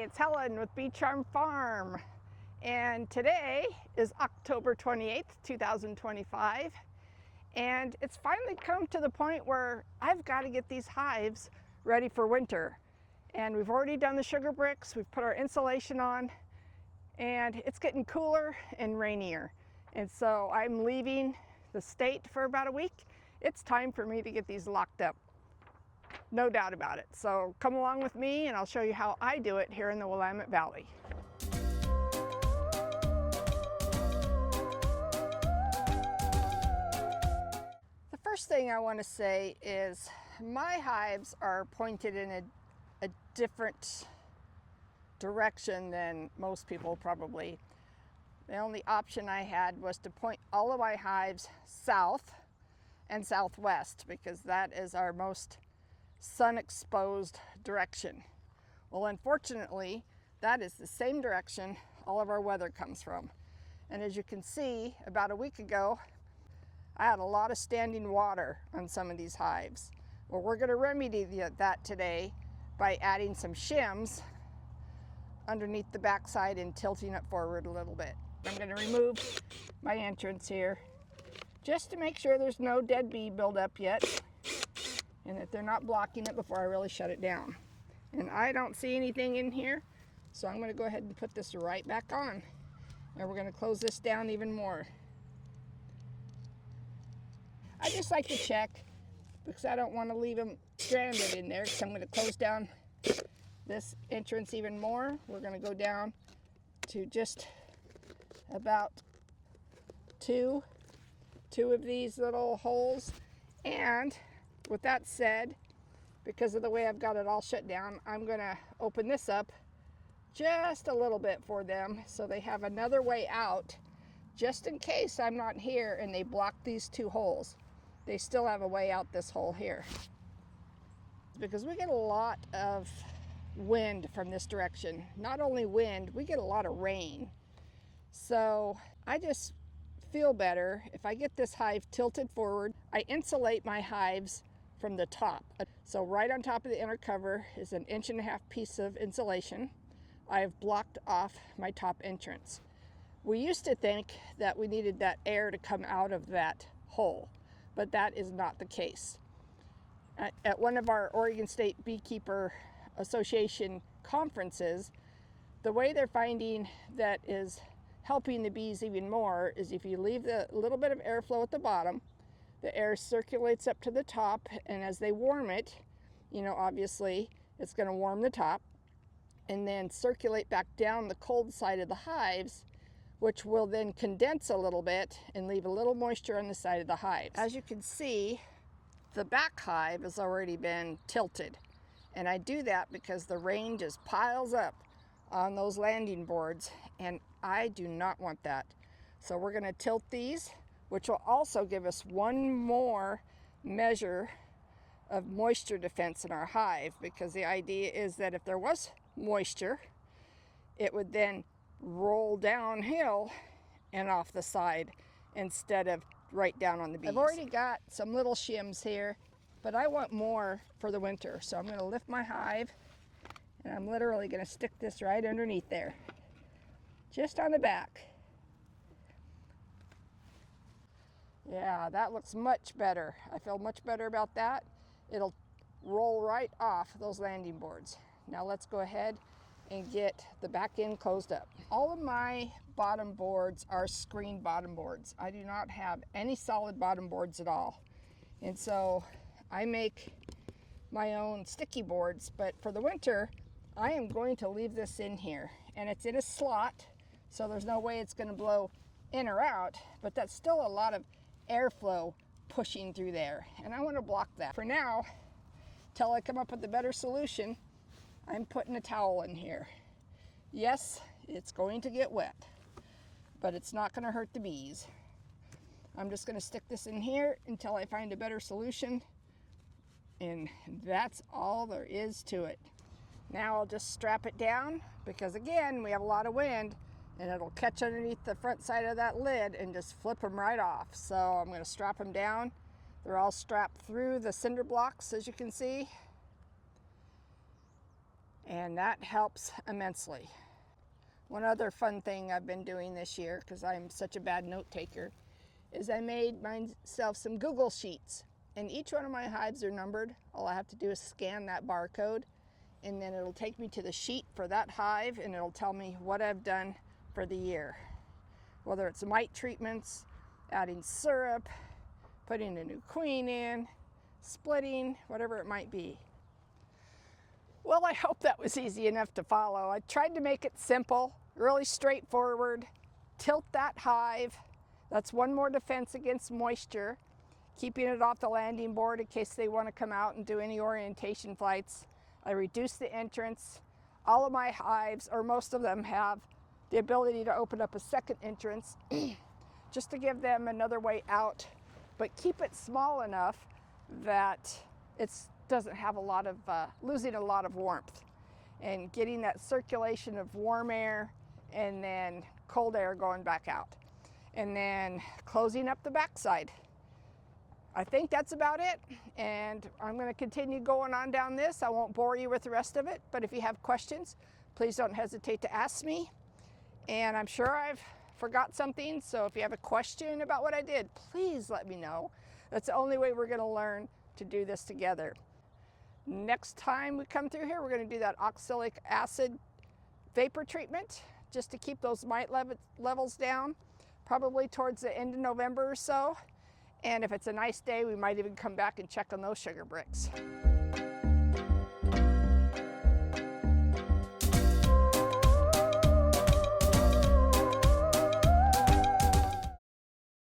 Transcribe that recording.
it's Helen with Bee Charm Farm, and today is October 28th, 2025, and it's finally come to the point where I've got to get these hives ready for winter. And we've already done the sugar bricks, we've put our insulation on, and it's getting cooler and rainier. And so I'm leaving the state for about a week. It's time for me to get these locked up. No doubt about it. So come along with me and I'll show you how I do it here in the Willamette Valley. The first thing I want to say is my hives are pointed in a different direction than most people probably. The only option I had was to point all of my hives south and southwest because that is our most sun-exposed direction. Well, unfortunately, that is the same direction all of our weather comes from. And as you can see, about a week ago, I had a lot of standing water on some of these hives. Well, we're going to remedy that today by adding some shims underneath the backside and tilting it forward a little bit. I'm going to remove my entrance here just to make sure there's no dead bee buildup yet, and that they're not blocking it before I really shut it down. And I don't see anything in here, so I'm going to go ahead and put this right back on. And we're going to close this down even more. I just like to check because I don't want to leave them stranded in there. So I'm going to close down this entrance even more. We're going to go down to just about two of these little holes. And with that said, because of the way I've got it all shut down, I'm going to open this up just a little bit for them so they have another way out just in case I'm not here and they block these two holes. They still have a way out this hole here. Because we get a lot of wind from this direction. Not only wind, we get a lot of rain. So I just feel better if I get this hive tilted forward. I insulate my hives from the top. So right on top of the inner cover is an 1.5 inch piece of insulation. I have blocked off my top entrance. We used to think that we needed that air to come out of that hole, but that is not the case. At one of our Oregon State Beekeeper Association conferences, the way they're finding that is helping the bees even more is if you leave the little bit of airflow at the bottom, the air circulates up to the top, and as they warm it, obviously it's going to warm the top and then circulate back down the cold side of the hives, which will then condense a little bit and leave a little moisture on the side of the hive. As you can see, the back hive has already been tilted, and I do that because the rain just piles up on those landing boards, and I do not want that. So we're going to tilt these, which will also give us one more measure of moisture defense in our hive, because the idea is that if there was moisture, it would then roll downhill and off the side instead of right down on the bees. I've already got some little shims here, but I want more for the winter. So I'm going to lift my hive and I'm literally going to stick this right underneath there, just on the back. Yeah, that looks much better. I feel much better about that. It'll roll right off those landing boards. Now let's go ahead and get the back end closed up. All of my bottom boards are screened bottom boards. I do not have any solid bottom boards at all. And so I make my own sticky boards, but for the winter, I am going to leave this in here. And it's in a slot, so there's no way it's going to blow in or out, but that's still a lot of airflow pushing through there, and I want to block that. For now, till I come up with a better solution, I'm putting a towel in here. Yes, it's going to get wet, but it's not going to hurt the bees. I'm just going to stick this in here until I find a better solution, and that's all there is to it. Now I'll just strap it down because, again, we have a lot of wind, and it'll catch underneath the front side of that lid and just flip them right off. So I'm going to strap them down. They're all strapped through the cinder blocks, as you can see. and that helps immensely. One other fun thing I've been doing this year, because I'm such a bad note taker, is I made myself some Google Sheets, and each one of my hives are numbered. All I have to do is scan that barcode, and then it'll take me to the sheet for that hive, and it'll tell me what I've done for the year. Whether it's mite treatments, adding syrup, putting a new queen in, splitting, whatever it might be. Well, I hope that was easy enough to follow. I tried to make it simple, really straightforward. Tilt that hive. That's one more defense against moisture, keeping it off the landing board in case they want to come out and do any orientation flights. I reduce the entrance. All of my hives, or most of them, have the ability to open up a second entrance just to give them another way out, but keep it small enough that it doesn't have a lot of, losing a lot of warmth, and getting that circulation of warm air and then cold air going back out, and then closing up the backside. I think that's about it, and I'm going to continue going on down this. I won't bore you with the rest of it, but if you have questions, please don't hesitate to ask me. And I'm sure I've forgot something, so if you have a question about what I did, please let me know. That's the only way we're going to learn to do this together. Next time we come through here, we're going to do that oxalic acid vapor treatment just to keep those mite levels down, probably towards the end of November or so. And if it's a nice day, we might even come back and check on those sugar bricks.